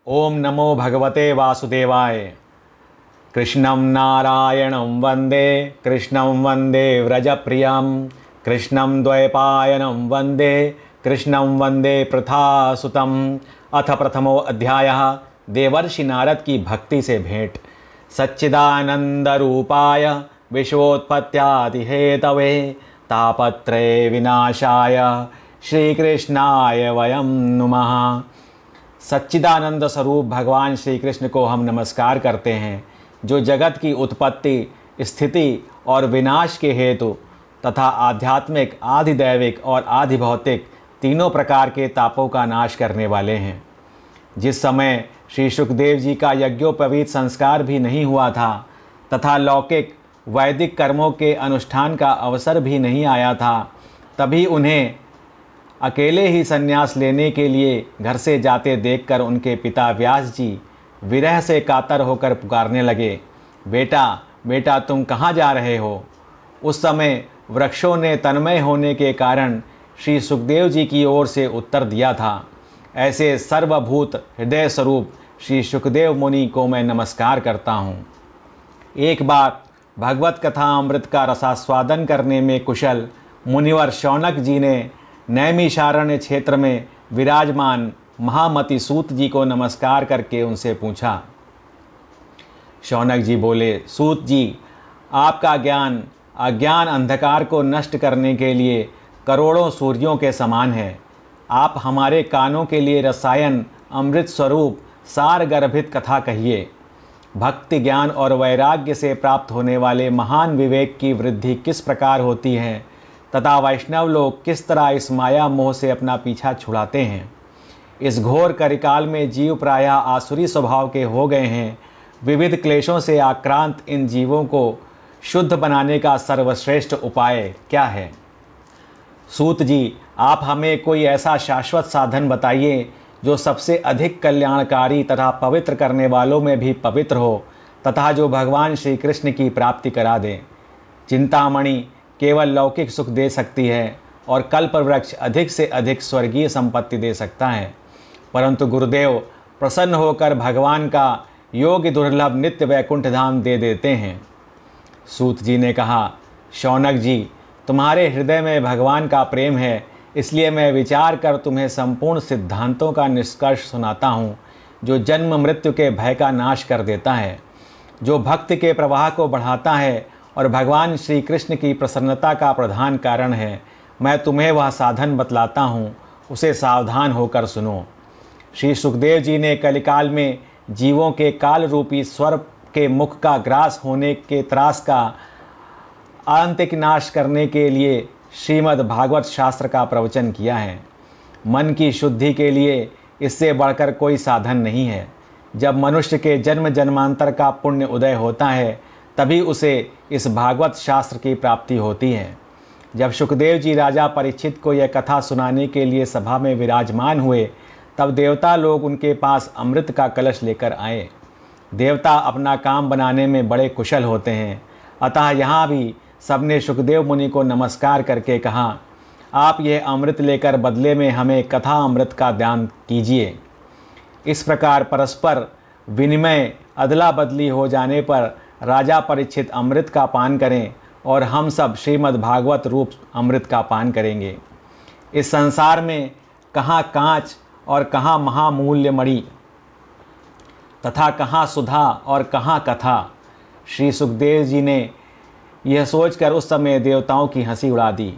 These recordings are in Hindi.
ओम नमो भगवते वासुदेवाय। कृष्णं नारायणं वन्दे कृष्णं वन्दे व्रजप्रियं कृष्णं द्वैपायनं वन्दे कृष्णं वन्दे पृथासुतम्। अथ प्रथमो अध्यायः देवर्षि नारद की भक्ति से भेंट। सच्चिदानंद रूपाय विश्वोत्पत्त्यादि हेतवे तापत्रय विनाशाय श्री कृष्णाय वयं नुमः। सच्चिदानंद स्वरूप भगवान श्री कृष्ण को हम नमस्कार करते हैं, जो जगत की उत्पत्ति, स्थिति और विनाश के हेतु तथा आध्यात्मिक, आधिदैविक और आधिभौतिक तीनों प्रकार के तापों का नाश करने वाले हैं। जिस समय श्री सुखदेव जी का यज्ञोपवीत संस्कार भी नहीं हुआ था तथा लौकिक वैदिक कर्मों के अनुष्ठान का अवसर भी नहीं आया था, तभी उन्हें अकेले ही संन्यास लेने के लिए घर से जाते देखकर उनके पिता व्यास जी विरह से कातर होकर पुकारने लगे, बेटा बेटा तुम कहाँ जा रहे हो। उस समय वृक्षों ने तन्मय होने के कारण श्री सुखदेव जी की ओर से उत्तर दिया था, ऐसे सर्वभूत हृदय स्वरूप श्री सुखदेव मुनि को मैं नमस्कार करता हूँ। एक बार भगवत कथा अमृत का रसास्वादन करने में कुशल मुनिवर शौनक जी ने नैमिषारण्य क्षेत्र में विराजमान महामति सूत जी को नमस्कार करके उनसे पूछा। शौनक जी बोले, सूत जी, आपका ज्ञान अज्ञान अंधकार को नष्ट करने के लिए करोड़ों सूर्यों के समान है। आप हमारे कानों के लिए रसायन अमृत स्वरूप सार गर्भित कथा कहिए। भक्ति, ज्ञान और वैराग्य से प्राप्त होने वाले महान विवेक की वृद्धि किस प्रकार होती है तथा वैष्णव लोग किस तरह इस माया मोह से अपना पीछा छुड़ाते हैं। इस घोर कलिकाल में जीव प्रायः आसुरी स्वभाव के हो गए हैं। विविध क्लेशों से आक्रांत इन जीवों को शुद्ध बनाने का सर्वश्रेष्ठ उपाय क्या है। सूत जी, आप हमें कोई ऐसा शाश्वत साधन बताइए जो सबसे अधिक कल्याणकारी तथा पवित्र करने वालों में भी पवित्र हो तथा जो भगवान श्री कृष्ण की प्राप्ति करा दे। चिंतामणि केवल लौकिक सुख दे सकती है और कल्पवृक्ष अधिक से अधिक स्वर्गीय संपत्ति दे सकता है, परंतु गुरुदेव प्रसन्न होकर भगवान का योग्य दुर्लभ नित्य वैकुंठ धाम दे देते हैं। सूत जी ने कहा, शौनक जी, तुम्हारे हृदय में भगवान का प्रेम है, इसलिए मैं विचार कर तुम्हें संपूर्ण सिद्धांतों का निष्कर्ष सुनाता हूँ, जो जन्म मृत्यु के भय का नाश कर देता है, जो भक्ति के प्रवाह को बढ़ाता है और भगवान श्री कृष्ण की प्रसन्नता का प्रधान कारण है। मैं तुम्हें वह साधन बतलाता हूँ, उसे सावधान होकर सुनो। श्री सुखदेव जी ने कलिकाल में जीवों के काल रूपी स्वर्प के मुख का ग्रास होने के त्रास का आंतिक नाश करने के लिए श्रीमद् भागवत शास्त्र का प्रवचन किया है। मन की शुद्धि के लिए इससे बढ़कर कोई साधन नहीं है। जब मनुष्य के जन्म जन्मांतर का पुण्य उदय होता है, तभी उसे इस भागवत शास्त्र की प्राप्ति होती है। जब सुखदेव जी राजा परीक्षित को यह कथा सुनाने के लिए सभा में विराजमान हुए, तब देवता लोग उनके पास अमृत का कलश लेकर आए। देवता अपना काम बनाने में बड़े कुशल होते हैं, अतः यहाँ भी सबने सुखदेव मुनि को नमस्कार करके कहा, आप यह अमृत लेकर बदले में हमें कथा अमृत का दान कीजिए। इस प्रकार परस्पर विनिमय अदला बदली हो जाने पर राजा परीक्षित अमृत का पान करें और हम सब श्रीमद् भागवत रूप अमृत का पान करेंगे। इस संसार में कहाँ कांच और कहाँ महामूल्य मणि तथा कहाँ सुधा और कहाँ कथा। श्री सुखदेव जी ने यह सोचकर उस समय देवताओं की हंसी उड़ा दी।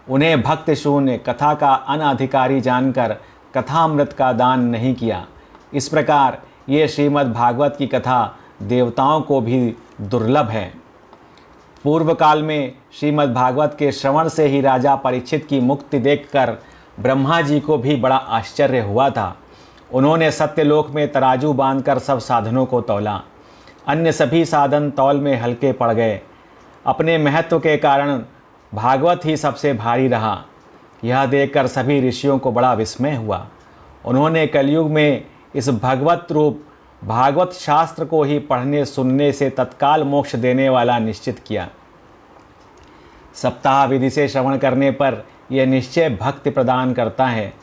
उन्हें भक्त शून्य कथा का अनाधिकारी जानकर कथामृत का दान नहीं किया। इस प्रकार ये श्रीमद् भागवत की कथा देवताओं को भी दुर्लभ है। पूर्व काल में श्रीमद् भागवत के श्रवण से ही राजा परीक्षित की मुक्ति देखकर ब्रह्मा जी को भी बड़ा आश्चर्य हुआ था। उन्होंने सत्यलोक में तराजू बांधकर सब साधनों को तौला। अन्य सभी साधन तौल में हल्के पड़ गए। अपने महत्व के कारण भागवत ही सबसे भारी रहा। यह देखकर सभी ऋषियों को बड़ा विस्मय हुआ। उन्होंने कलयुग में इस भगवत रूप भागवत शास्त्र को ही पढ़ने सुनने से तत्काल मोक्ष देने वाला निश्चित किया। सप्ताह विधि से श्रवण करने पर यह निश्चय भक्ति प्रदान करता है।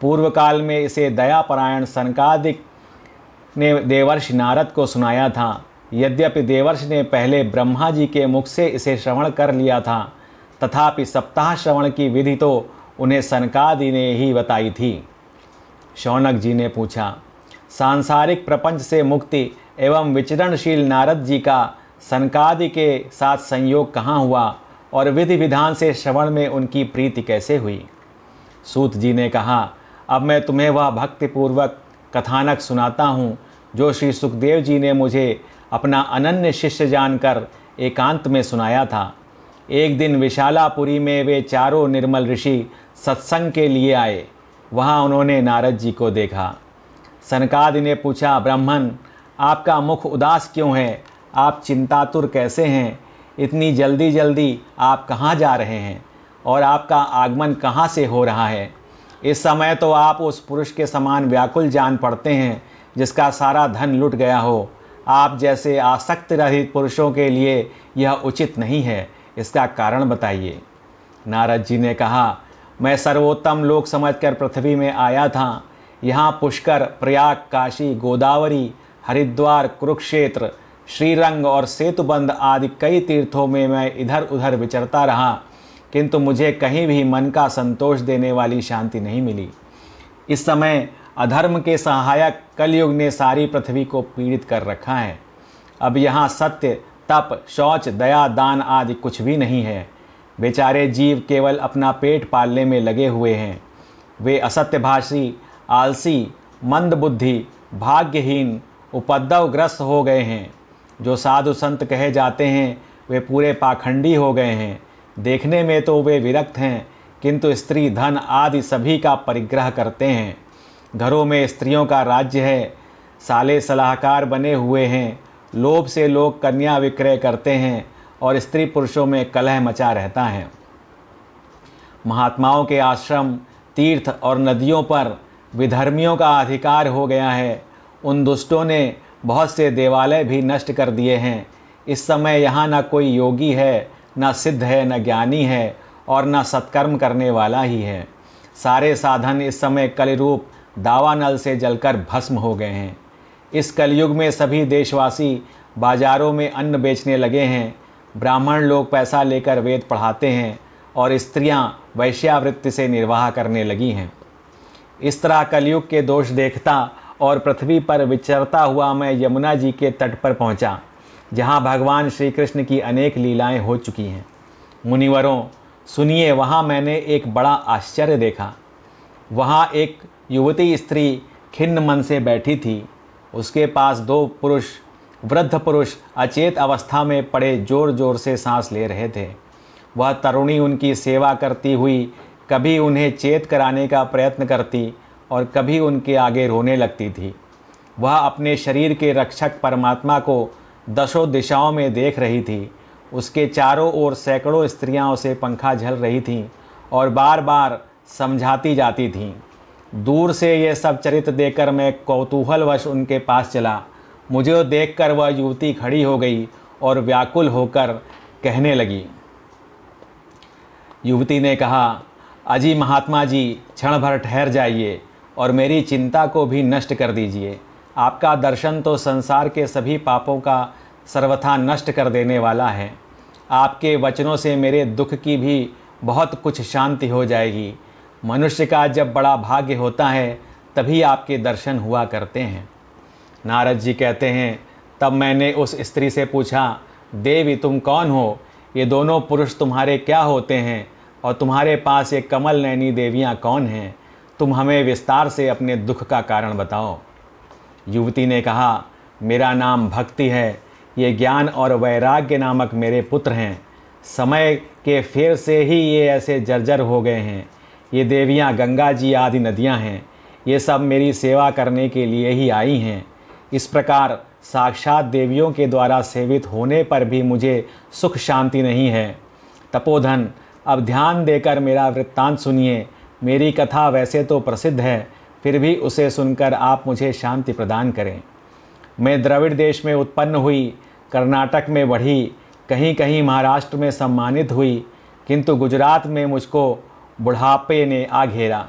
पूर्व काल में इसे दयापरायण सनकादिक ने देवर्षि नारद को सुनाया था। यद्यपि देवर्षि ने पहले ब्रह्मा जी के मुख से इसे श्रवण कर लिया था, तथापि सप्ताह श्रवण की विधि तो उन्हें सनकादि ने ही बताई थी। शौनक जी ने पूछा, सांसारिक प्रपंच से मुक्ति एवं विचरणशील नारद जी का सनकादि के साथ संयोग कहाँ हुआ और विधि विधान से श्रवण में उनकी प्रीति कैसे हुई? सूत जी ने कहा, अब मैं तुम्हें वह भक्तिपूर्वक कथानक सुनाता हूँ जो श्री सुखदेव जी ने मुझे अपना अनन्य शिष्य जानकर एकांत में सुनाया था। एक दिन विशालापुरी में वे चारों निर्मल ऋषि सत्संग के लिए आए। वहाँ उन्होंने नारद जी को देखा। सनकादि ने पूछा, ब्राह्मण, आपका मुख उदास क्यों है? आप चिंतातुर कैसे हैं? इतनी जल्दी जल्दी आप कहाँ जा रहे हैं और आपका आगमन कहाँ से हो रहा है? इस समय तो आप उस पुरुष के समान व्याकुल जान पड़ते हैं जिसका सारा धन लुट गया हो। आप जैसे आसक्त रहित पुरुषों के लिए यह उचित नहीं है, इसका कारण बताइए। नारद जी ने कहा, मैं सर्वोत्तम लोक समझकर पृथ्वी में आया था। यहाँ पुष्कर, प्रयाग, काशी, गोदावरी, हरिद्वार, कुरुक्षेत्र, श्रीरंग और सेतुबंध आदि कई तीर्थों में मैं इधर उधर विचरता रहा, किंतु मुझे कहीं भी मन का संतोष देने वाली शांति नहीं मिली। इस समय अधर्म के सहायक कलयुग ने सारी पृथ्वी को पीड़ित कर रखा है। अब यहाँ सत्य, तप, शौच, दया, दान आदि कुछ भी नहीं है। बेचारे जीव केवल अपना पेट पालने में लगे हुए हैं। वे असत्यभाषी, आलसी, मंदबुद्धि, भाग्यहीन, उपद्रवग्रस्त हो गए हैं। जो साधु संत कहे जाते हैं वे पूरे पाखंडी हो गए हैं। देखने में तो वे विरक्त हैं, किंतु स्त्री, धन आदि सभी का परिग्रह करते हैं। घरों में स्त्रियों का राज्य है। साले सलाहकार बने हुए हैं। लोभ से लोग कन्या विक्रय करते हैं और स्त्री पुरुषों में कलह मचा रहता है। महात्माओं के आश्रम, तीर्थ और नदियों पर विधर्मियों का अधिकार हो गया है। उन दुष्टों ने बहुत से देवालय भी नष्ट कर दिए हैं। इस समय यहाँ न कोई योगी है, न सिद्ध है, न ज्ञानी है और न सत्कर्म करने वाला ही है। सारे साधन इस समय कलिरूप दावानल से जलकर भस्म हो गए हैं। इस कलयुग में सभी देशवासी बाजारों में अन्न बेचने लगे हैं। ब्राह्मण लोग पैसा लेकर वेद पढ़ाते हैं और स्त्रियां वैश्यावृत्ति से निर्वाह करने लगी हैं। इस तरह कलयुग के दोष देखता और पृथ्वी पर विचरता हुआ मैं यमुना जी के तट पर पहुंचा, जहां भगवान श्री कृष्ण की अनेक लीलाएं हो चुकी हैं। मुनिवरों, सुनिए, वहां मैंने एक बड़ा आश्चर्य देखा। वहां एक युवती स्त्री खिन्न मन से बैठी थी। उसके पास दो पुरुष, वृद्ध पुरुष अचेत अवस्था में पड़े जोर जोर से सांस ले रहे थे। वह तरुणी उनकी सेवा करती हुई कभी उन्हें चेत कराने का प्रयत्न करती और कभी उनके आगे रोने लगती थी। वह अपने शरीर के रक्षक परमात्मा को दशों दिशाओं में देख रही थी। उसके चारों ओर सैकड़ों स्त्रियां उसे पंखा झल रही थीं और बार बार समझाती जाती थीं। दूर से ये सब चरित्र देखकर मैं कौतूहलवश उनके पास चला। मुझे देखकर वह युवती खड़ी हो गई और व्याकुल होकर कहने लगी। युवती ने कहा, अजी महात्मा जी, क्षण भर ठहर जाइए और मेरी चिंता को भी नष्ट कर दीजिए। आपका दर्शन तो संसार के सभी पापों का सर्वथा नष्ट कर देने वाला है। आपके वचनों से मेरे दुख की भी बहुत कुछ शांति हो जाएगी। मनुष्य का जब बड़ा भाग्य होता है तभी आपके दर्शन हुआ करते हैं। नारद जी कहते हैं, तब मैंने उस स्त्री से पूछा, देवी तुम कौन हो? ये दोनों पुरुष तुम्हारे क्या होते हैं और तुम्हारे पास ये कमल नैनी देवियाँ कौन हैं? तुम हमें विस्तार से अपने दुख का कारण बताओ। युवती ने कहा, मेरा नाम भक्ति है। ये ज्ञान और वैराग्य नामक मेरे पुत्र हैं। समय के फेर से ही ये ऐसे जर्जर हो गए हैं। ये देवियाँ गंगा जी आदि नदियाँ हैं। ये सब मेरी सेवा करने के लिए ही आई हैं। इस प्रकार साक्षात देवियों के द्वारा सेवित होने पर भी मुझे सुख शांति नहीं है। तपोधन, अब ध्यान देकर मेरा वृत्तांत सुनिए। मेरी कथा वैसे तो प्रसिद्ध है, फिर भी उसे सुनकर आप मुझे शांति प्रदान करें। मैं द्रविड़ देश में उत्पन्न हुई, कर्नाटक में बढ़ी, कहीं कहीं महाराष्ट्र में सम्मानित हुई, किंतु गुजरात में मुझको बुढ़ापे ने आ घेरा।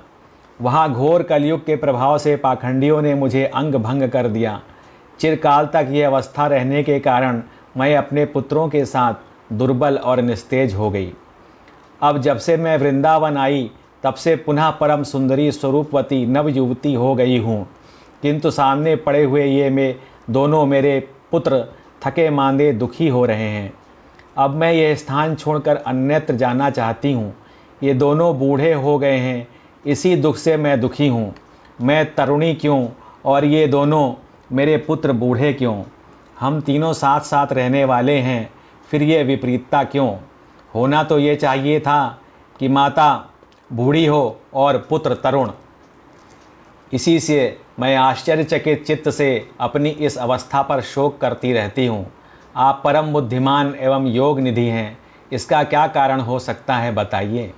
वहाँ घोर कलयुग के प्रभाव से पाखंडियों ने मुझे अंग भंग कर दिया। चिरकाल तक ये अवस्था रहने के कारण मैं अपने पुत्रों के साथ दुर्बल और निस्तेज हो गई। अब जब से मैं वृंदावन आई तब से पुनः परम सुंदरी स्वरूपवती नवयुवती हो गई हूँ, किंतु सामने पड़े हुए ये दोनों मेरे पुत्र थके मांदे दुखी हो रहे हैं। अब मैं यह स्थान छोड़कर अन्यत्र जाना चाहती हूँ। ये दोनों बूढ़े हो गए हैं, इसी दुख से मैं दुखी हूँ। मैं तरुणी क्यों और ये दोनों मेरे पुत्र बूढ़े क्यों? हम तीनों साथ साथ रहने वाले हैं, फिर ये विपरीतता क्यों? होना तो ये चाहिए था कि माता बूढ़ी हो और पुत्र तरुण। इसी से मैं आश्चर्यचकित चित्त से अपनी इस अवस्था पर शोक करती रहती हूँ। आप परम बुद्धिमान एवं योग निधि हैं, इसका क्या कारण हो सकता है, बताइए।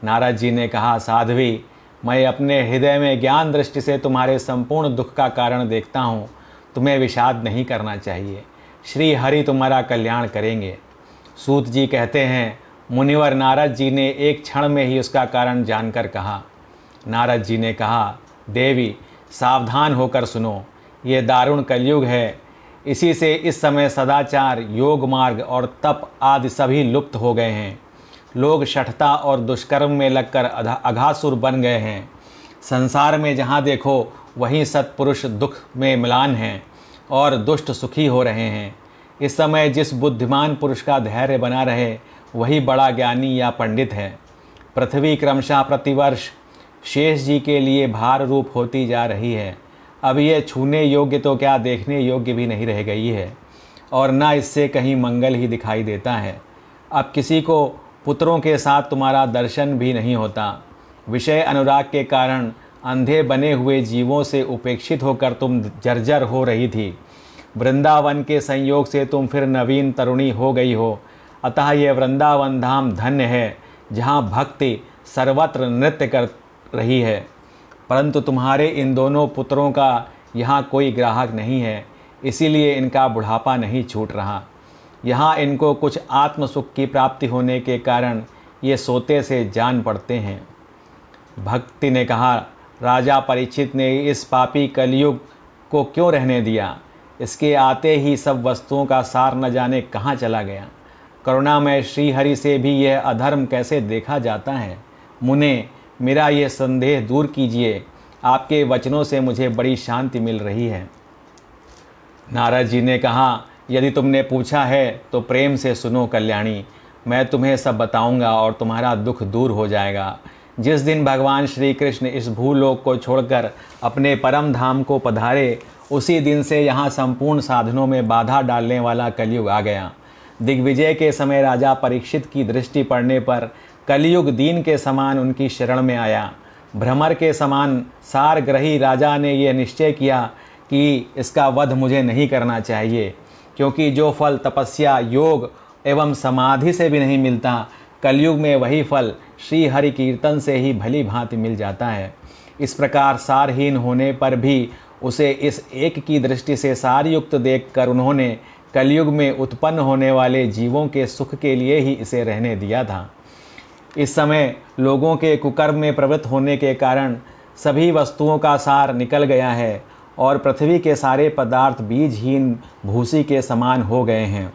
नारद जी ने कहा, साध्वी, मैं अपने हृदय में ज्ञान दृष्टि से तुम्हारे संपूर्ण दुख का कारण देखता हूँ। तुम्हें विषाद नहीं करना चाहिए। श्री हरि तुम्हारा कल्याण करेंगे। सूत जी कहते हैं, मुनिवर नारद जी ने एक क्षण में ही उसका कारण जानकर कहा। नारद जी ने कहा, देवी सावधान होकर सुनो, ये दारुण कलयुग है। इसी से इस समय सदाचार, योग मार्ग और तप आदि सभी लुप्त हो गए हैं। लोग शठता और दुष्कर्म में लगकर अघासुर बन गए हैं। संसार में जहाँ देखो वहीं सत्पुरुष दुख में म्लान हैं और दुष्ट सुखी हो रहे हैं। इस समय जिस बुद्धिमान पुरुष का धैर्य बना रहे वही बड़ा ज्ञानी या पंडित है। पृथ्वी क्रमशः प्रतिवर्ष शेष जी के लिए भार रूप होती जा रही है। अब ये छूने योग्य तो क्या देखने योग्य भी नहीं रह गई है और न इससे कहीं मंगल ही दिखाई देता है। अब किसी को पुत्रों के साथ तुम्हारा दर्शन भी नहीं होता। विषय अनुराग के कारण अंधे बने हुए जीवों से उपेक्षित होकर तुम जर्जर हो रही थी। वृंदावन के संयोग से तुम फिर नवीन तरुणी हो गई हो। अतः यह वृंदावन धाम धन्य है, जहाँ भक्ति सर्वत्र नृत्य कर रही है। परंतु तुम्हारे इन दोनों पुत्रों का यहाँ कोई ग्राहक नहीं है, इसीलिए इनका बुढ़ापा नहीं छूट रहा। यहाँ इनको कुछ आत्म सुख की प्राप्ति होने के कारण ये सोते से जान पड़ते हैं। भक्ति ने कहा, राजा परीक्षित ने इस पापी कलयुग को क्यों रहने दिया? इसके आते ही सब वस्तुओं का सार न जाने कहाँ चला गया। करुणामय श्रीहरि से भी यह अधर्म कैसे देखा जाता है? मुने, मेरा ये संदेह दूर कीजिए। आपके वचनों से मुझे बड़ी शांति मिल रही है। नारद जी ने कहा, यदि तुमने पूछा है तो प्रेम से सुनो कल्याणी। मैं तुम्हें सब बताऊंगा और तुम्हारा दुख दूर हो जाएगा। जिस दिन भगवान श्री कृष्ण इस भूलोक को छोड़कर अपने परम धाम को पधारे, उसी दिन से यहाँ संपूर्ण साधनों में बाधा डालने वाला कलयुग आ गया। दिग्विजय के समय राजा परीक्षित की दृष्टि पड़ने पर कलयुग दीन के समान उनकी शरण में आया। भ्रमर के समान सारग्रही राजा ने यह निश्चय किया कि इसका वध मुझे नहीं करना चाहिए, क्योंकि जो फल तपस्या, योग एवं समाधि से भी नहीं मिलता, कलयुग में वही फल श्री हरि कीर्तन से ही भली भांति मिल जाता है। इस प्रकार सारहीन होने पर भी उसे इस एक की दृष्टि से सारयुक्त देखकर उन्होंने कलयुग में उत्पन्न होने वाले जीवों के सुख के लिए ही इसे रहने दिया था। इस समय लोगों के कुकर्म में प्रवृत्त होने के कारण सभी वस्तुओं का सार निकल गया है और पृथ्वी के सारे पदार्थ बीजहीन भूसी के समान हो गए हैं।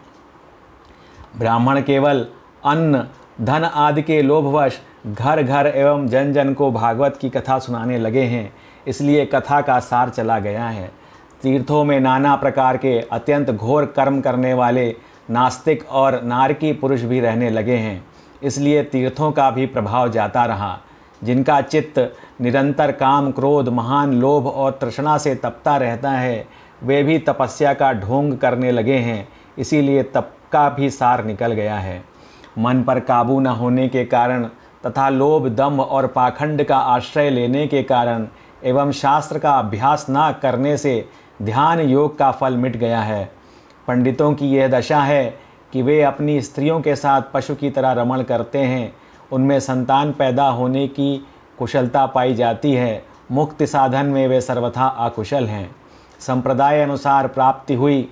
ब्राह्मण केवल अन्न, धन आदि के लोभवश घर घर एवं जन जन को भागवत की कथा सुनाने लगे हैं, इसलिए कथा का सार चला गया है। तीर्थों में नाना प्रकार के अत्यंत घोर कर्म करने वाले नास्तिक और नारकी पुरुष भी रहने लगे हैं, इसलिए तीर्थों का भी प्रभाव जाता रहा। जिनका चित्त निरंतर काम, क्रोध, महान लोभ और तृष्णा से तपता रहता है, वे भी तपस्या का ढोंग करने लगे हैं, इसीलिए तप का भी सार निकल गया है। मन पर काबू न होने के कारण तथा लोभ, दंभ और पाखंड का आश्रय लेने के कारण एवं शास्त्र का अभ्यास न करने से ध्यान योग का फल मिट गया है। पंडितों की यह दशा है कि वे अपनी स्त्रियों के साथ पशु की तरह रमण करते हैं। उनमें संतान पैदा होने की कुशलता पाई जाती है, मुक्ति साधन में वे सर्वथा अकुशल हैं। संप्रदाय अनुसार प्राप्ति हुई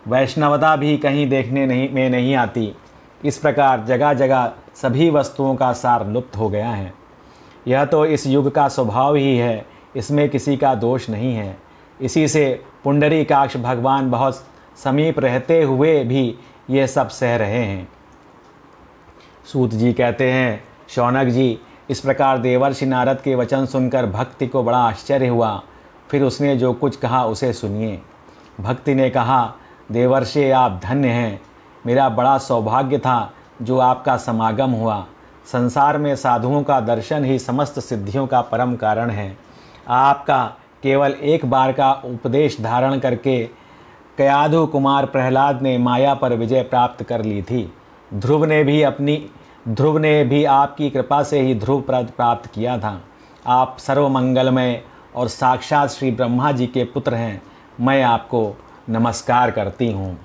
वैष्णवता भी कहीं देखने में नहीं आती। इस प्रकार जगह जगह सभी वस्तुओं का सार लुप्त हो गया है। यह तो इस युग का स्वभाव ही है, इसमें किसी का दोष नहीं है। इसी से पुंडरीकाक्ष भगवान बहुत समीप रहते हुए भी ये सब सह रहे हैं। सूत जी कहते हैं, शौनक जी, इस प्रकार देवर्षि नारद के वचन सुनकर भक्ति को बड़ा आश्चर्य हुआ। फिर उसने जो कुछ कहा उसे सुनिए। भक्ति ने कहा, देवर्षि आप धन्य हैं, मेरा बड़ा सौभाग्य था जो आपका समागम हुआ। संसार में साधुओं का दर्शन ही समस्त सिद्धियों का परम कारण है। आपका केवल एक बार का उपदेश धारण करके कयाधु कुमार प्रहलाद ने माया पर विजय प्राप्त कर ली थी। ध्रुव ने भी आपकी कृपा से ही ध्रुव प्राप्त किया था। आप सर्वमंगलमय और साक्षात श्री ब्रह्मा जी के पुत्र हैं। मैं आपको नमस्कार करती हूँ।